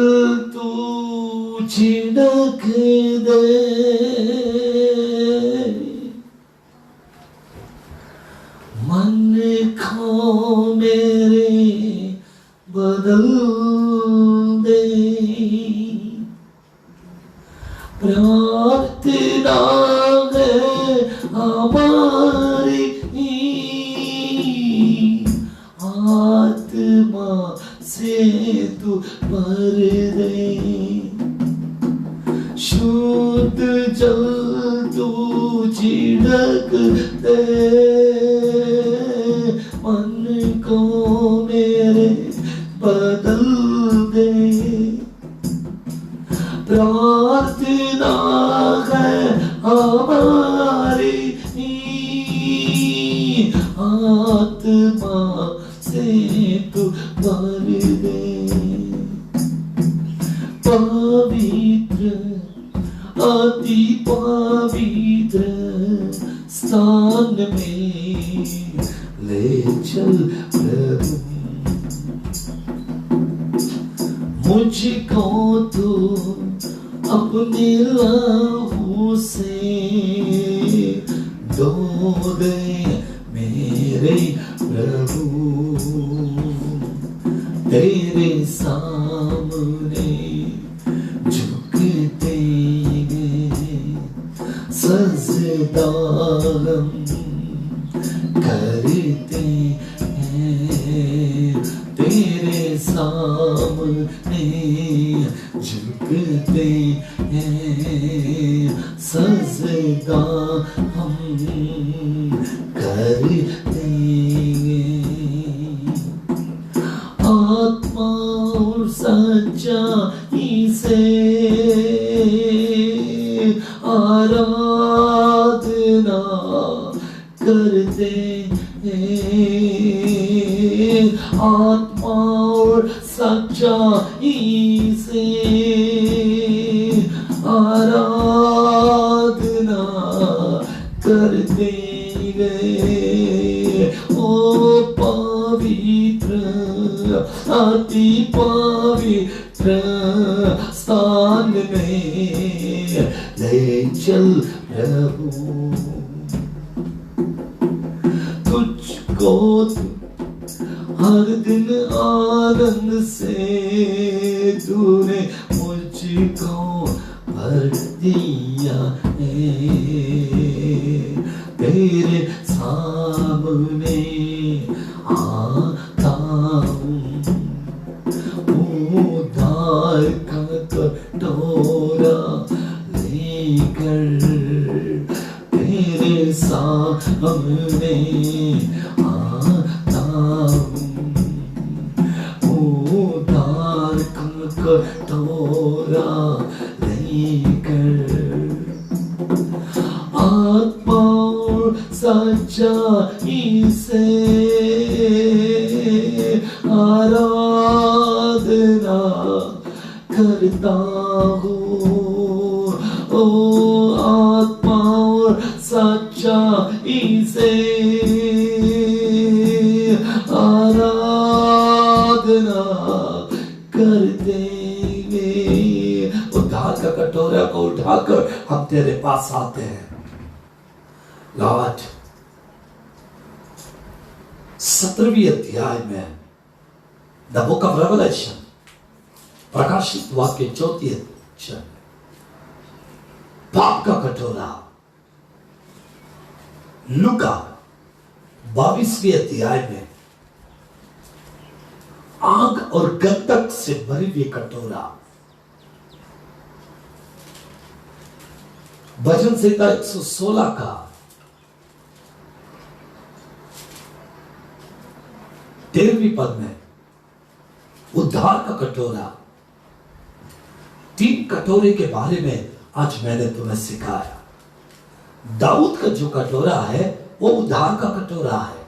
तू छिड़क दे, मन को मेरे बदल दे। प्रार्थना है हमारी, आत्मा से तू भर दे। शुद्ध जल तू छिड़क दे, मन को मेरे बदल दे। प्रार्थना है हमारी, आत्मा से तू भर दे। पवित्र, अति पवित्र स्थान में ले चल प्रभु, मुझको तो अपने लहू से धो दे मेरे प्रभु। तेरे सामने झुकते सजदा हम करते हैं, तेरे सामने झुकते हैं, सजदा हम करते हैं। आत्मा और सच्चाई से आराधना करते हैं, आत्मा और सच्चाई से आराधना करते गए। ओ पवित्र, अति पवित्र स्थान में ले चल प्रभु, तुझको हर दिन आनंद से तूने मुझको भर दिया है। तेरे सामने आता हूँ, उद्धार का कटोरा लेकर। तेरे सामने आता हूँ, उद्धार का कटोरा लेकर। आत्मा और सच्चाई से आराधना करता हूँ। ओ आत्मा और सच्चाई से आराधना करते हुए उद्धार का कटोरा को उठाकर हम तेरे पास आते हैं। लॉर्ड, 17वीं अध्याय में द बुक ऑफ रेवलेशन, प्रकाशित वाक्य 4 अध्याय, पाप का कटोरा। लूका 22वीं अध्याय में आग और गंधक से भरी हुई कटोरा। भजन संहिता 116 का 13वीं पद में उद्धार का कटोरा। 3 कटोरे के बारे में आज मैंने तुम्हें सिखाया। दाऊद का जो कटोरा है वो उद्धार का कटोरा है।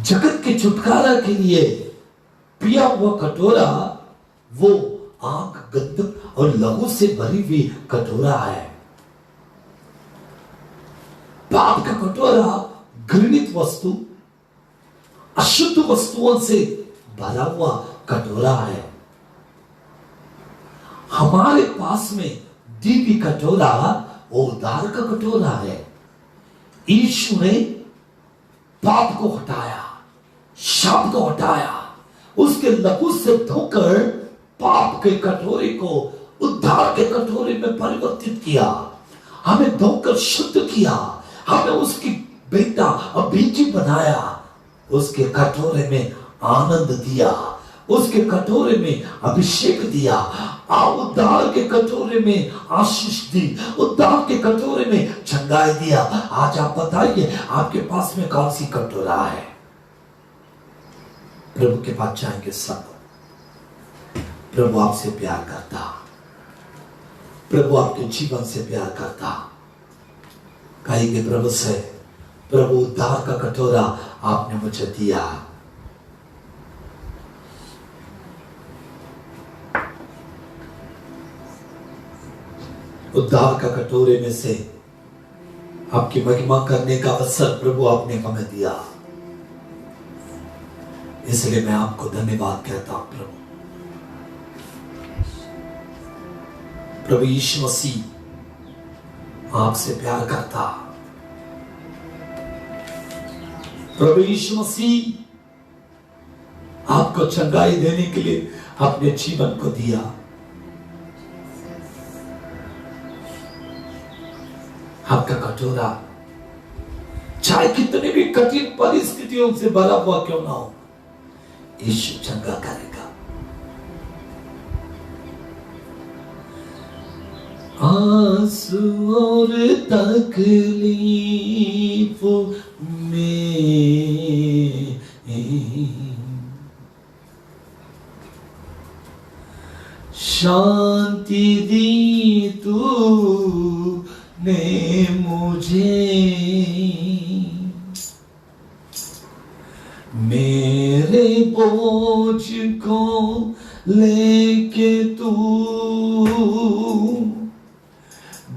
जगत के छुटकारा के लिए पिया हुआ कटोरा वो आग, गंधक और लहू से भरी हुई कटोरा है। पाप का कटोरा घृणित वस्तु, अशुद्ध वस्तुओं से भरा हुआ कटोरा है। हमारे पास में दिव्य कटोरा वो उद्धार का कटोरा है। यीशु ने पाप को हटाया, शाप को हटाया, उसके लहू से धोकर पाप के कटोरे को उद्धार के कटोरे में परिवर्तित किया, हमें धोकर शुद्ध किया, हमें उसकी बेटा और बेटी बनाया, उसके कटोरे में आनंद दिया, उसके कटोरे में अभिषेक दिया, उद्धार के कटोरे में आशीष दी, उद्धार के कटोरे में चंगाई दिया। आज आप बताइए आपके पास में कौन सी कटोरा है? प्रभु के पास जाएंगे सब। प्रभु आपसे प्यार करता, प्रभु आपके जीवन से प्यार करता। कहेंगे प्रभु से, प्रभु उद्धार का कटोरा आपने मुझे दिया। उद्धार का कटोरे में से आपकी महिमा करने का अवसर प्रभु आपने हमें दिया, इसलिए मैं आपको धन्यवाद कहता हूं। प्रभु यीशु मसीह आपसे प्यार करता, प्रभु यीशु मसीह आपको चंगाई देने के लिए अपने जीवन को दिया। आपका कटोरा चाहे कितनी भी कठिन परिस्थितियों से भरा हुआ क्यों ना हो, यीशु चंगा करेगा। आंसू और तकलीफ में शांति दी तू ने मुझे, मेरे बोझ को लेके तू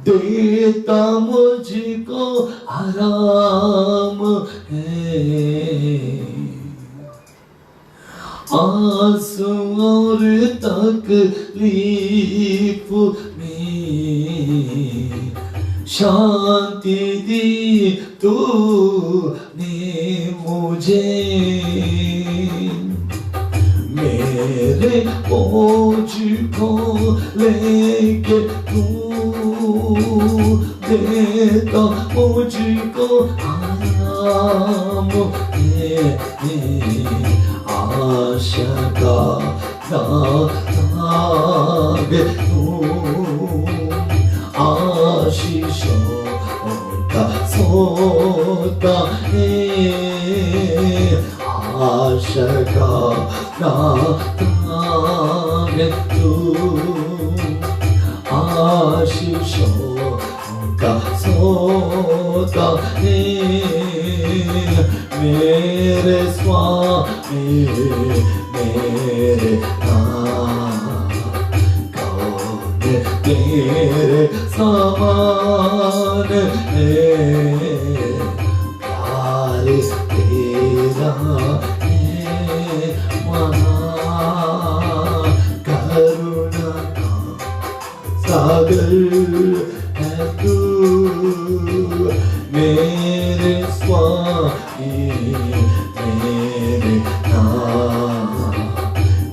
देता मुझको आराम है। आंसू और तकलीफ में शांति दी तूने मुझे, मेरे बोझ को लेके तू देता मुझको आराम, आशा का नाग तू, आशीषों का सोता है, आशा का नाग तू, आशीषों का सोता है, मेरे स्वामी मेरे कौन तेरे समान है, प्यार तेरा है महान, करुणा का सागर है तू, मेरे स्वामी मेरे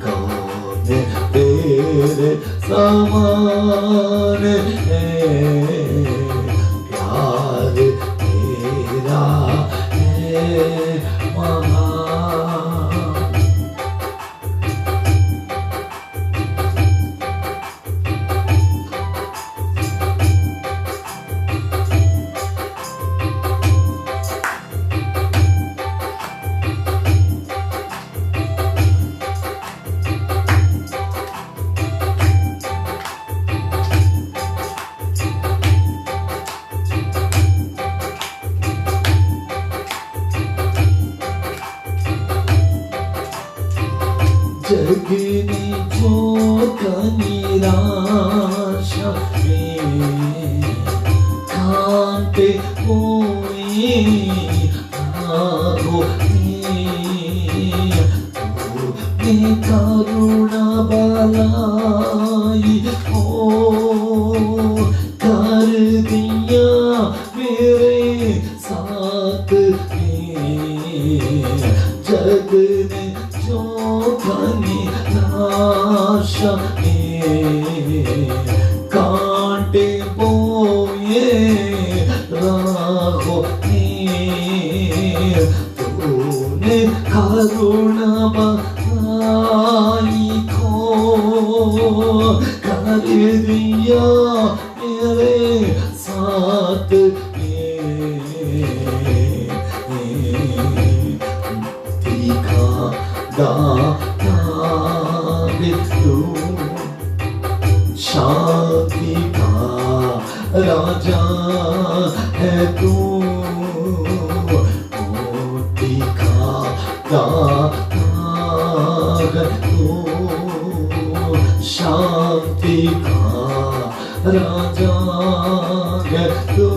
कौन तेरे समान है, प्यार तेरा है महान। जगनी जो निराशा में कांटे हुए तूने करुणा बलाई हो कर दिया मेरे साथ में, जग ने जो निराशा में कांटे बोए राहों में, तूने करुणा बलाई को कर दिया मेरे साथ में, दिखा तू शांति का राजा है तू, मोती का दाग तू, शांति का राजा है तू,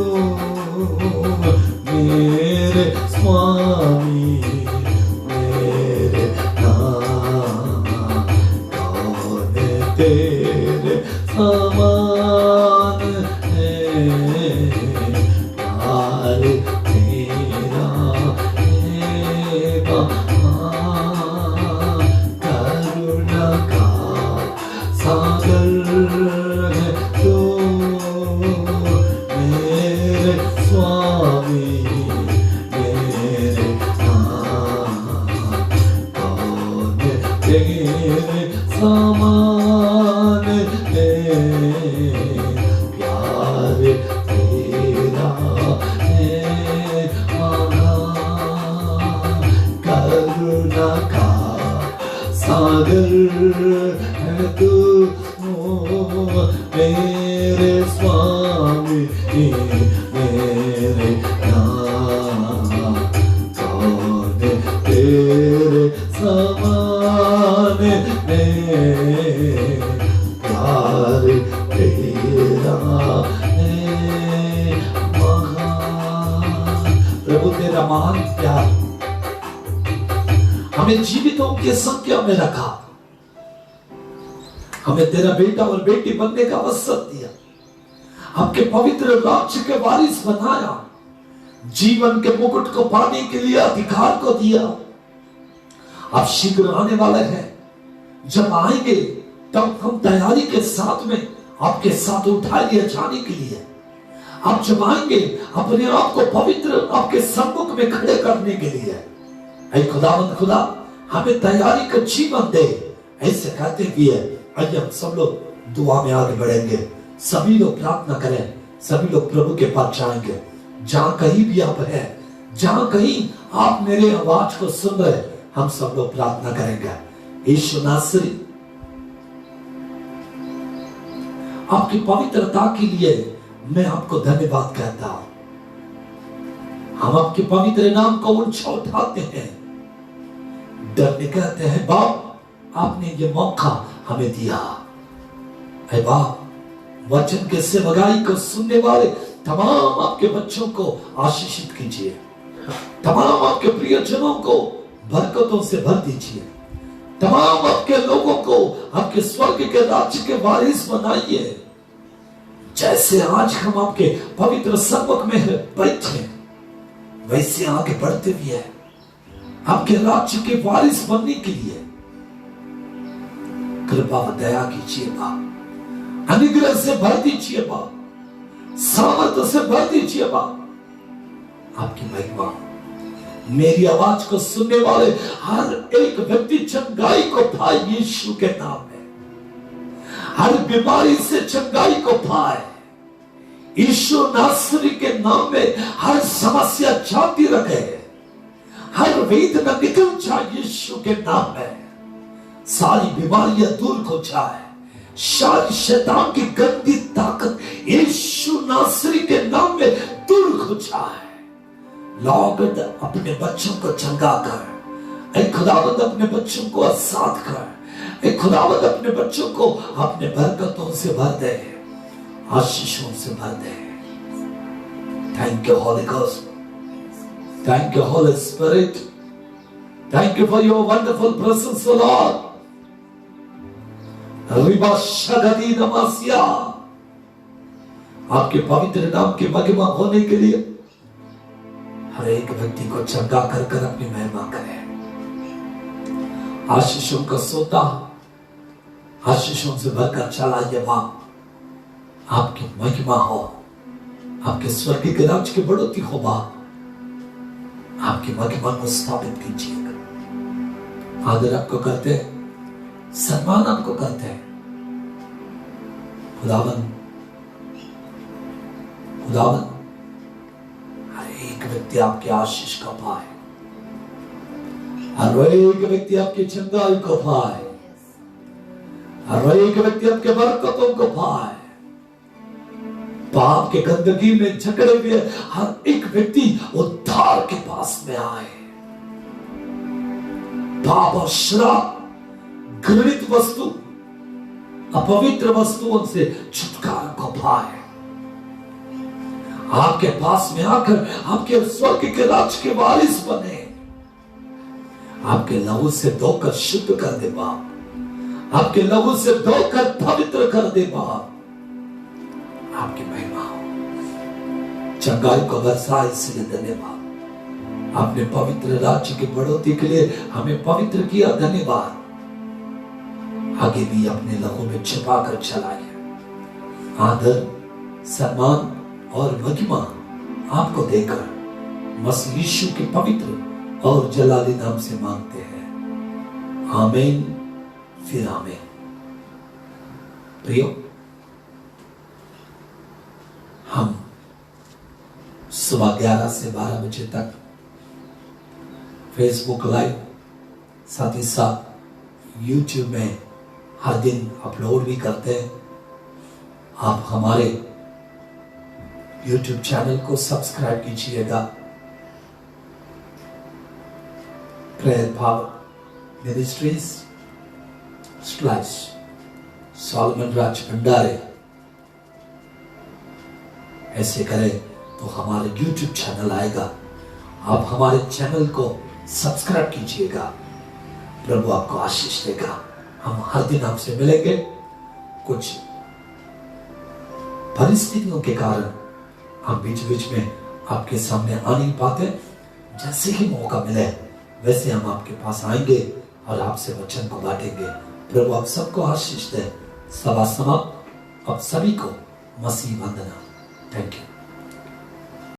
मेरे स्वामी तेरे समान है, प्यार तेरा है महान, करुणा का सागर है तू, मेरे स्वामी मेरे कौन तेरे समान है, प्यार तेरा है महान, करुणा का सागर है तू, मेरे स्वामी मेरे कौन तेरे समान है, प्यार तेरा है महान। प्रभु तेरा महान प्यार हमें जीवितों के संख्या में रखा, हमें तेरा बेटा और बेटी बनने का अवसर दिया, आपके पवित्र राज्य के वारिस बनाया, जीवन के मुकुट को पाने के लिए अधिकार को दिया। आप शीघ्र आने वाले हैं, जब आएंगे तब हम तैयारी के साथ में आपके साथ उठा लिए जाने के लिए। आप जब आएंगे अपने आप को पवित्र आपके सम्मुख में खड़े करने के लिए। ऐ खुदावंद खुदा, हमें तैयारी का जीवन दे। ऐसे कहते हुए आइए हम सब लोग दुआ में आगे बढ़ेंगे। सभी लोग प्रार्थना करें, सभी लोग प्रभु के पास जाएंगे। जहां कहीं भी आप हैं, जहां कहीं आप मेरे आवाज को सुन रहे, हम सब लोग प्रार्थना करेंगे। यीशु नासरी, आपकी पवित्रता के लिए मैं आपको धन्यवाद कहता हूं। हम आपके पवित्र नाम को ऊंचा उठाते हैं, डरने कहते हैं बाप, आपने ये मौका हमें दिया है। बाप, वचन के सेवकाई को सुनने वाले तमाम आपके बच्चों को आशीषित कीजिए। तमाम आपके प्रियजनों को बरकतों से भर दीजिए। तमाम आपके लोगों को आपके स्वर्ग के राज्य के वारिस बनाइए। जैसे आज हम आपके पवित्र सम्मुख में बैठे, वैसे आगे बढ़ते भी है आपके राज्य के वारिस बनने के लिए। कृपा व दया कीजिए बाप, अनुग्रह से भर दीजिए बाप, सामर्थ्य से भर दीजिए बाप। आपकी महिमा, मेरी आवाज को सुनने वाले हर एक व्यक्ति चंगाई को पाए यीशु के नाम में। हर बीमारी से चंगाई को पाए यीशु नासरी के नाम में। हर समस्या जाती रहे, हर वेदना निकल जाए यीशु के नाम में। सारी बीमारियां दूर हो जाए, सारी शैतान की गंदी ताकत यीशु नासरी के नाम में दूर हो जाए। लॉर्ड, अपने बच्चों को चंगा कर। ऐ खुदावंद, अपने बच्चों को आजाद कर। ऐ खुदावंद, अपने बच्चों को अपने बरकतों से भर दे, आशीषों से भर दे। Thank you holy ghost, thank you holy spirit, thank you for your wonderful presence O Lord. रिबा शगदी नमस्या, आपके पवित्र नाम की महिमा होने के लिए हर एक व्यक्ति को चंगा कर कर अपनी महिमा करें। आशीषों का सोता, आशीषों से भरकर चलाइए बाप। आपकी महिमा हो, आपके स्वर्ग के राज्य की बढ़ोतरी हो बाप। आपकी महिमा को स्थापित कीजिएगा। आदर आपको करते हैं, सम्मान आपको करते हैं। खुदावन, खुदावन, हर एक व्यक्ति आपके आशीष को पाए, हर एक व्यक्ति आपकी चंगाई को पाए, हर एक व्यक्ति आपके बरकतों को पाए। पाप के गंदगी में जकड़े हुए हर एक व्यक्ति उद्धार के पास में आए। पाप और श्राप, घृणित वस्तु, अपवित्र वस्तुओं से छुटकारा को पाए। आपके पास में आकर आपके स्वर्ग के राज्य के वारिस बने। आपके लहू से धोकर शुद्ध कर दे बाप। आपके लहू से धोकर पवित्र कर दे बाप। आपकी महिमा हो, चंगाई को बरसाए, इसलिए धन्यवाद। आपने पवित्र राज्य की बढ़ोतरी के लिए हमें पवित्र किया, धन्यवाद। आगे भी अपने लहू में छिपा कर चलाइए। आदर, सम्मान और महिमा आपको देकर मसीह यीशु के पवित्र और जलाली नाम से मांगते हैं, आमीन फिर आमीन। प्रियो, हम सुबह 11 से 12 बजे तक फेसबुक लाइव, साथ ही साथ यूट्यूब में हर दिन अपलोड भी करते हैं। आप हमारे यूट्यूब चैनल को सब्सक्राइब कीजिएगा। प्रेयर पावर मिनिस्ट्रीज / सॉलोमन राज भंडारे, ऐसे करें तो हमारे यूट्यूब चैनल आएगा। आप हमारे चैनल को सब्सक्राइब कीजिएगा। प्रभु आपको आशीष देगा। हम हर दिन आपसे मिलेंगे, कुछ परिस्थितियों के कारण हम बीच बीच में आपके सामने आ नहीं पाते, जैसे ही मौका मिले वैसे हम आपके पास आएंगे और आपसे वचन को बांटेंगे। प्रभु आप सबको आशीष दे। सभा समाप्त। अब सभी को मसीह वंदना। Thank you.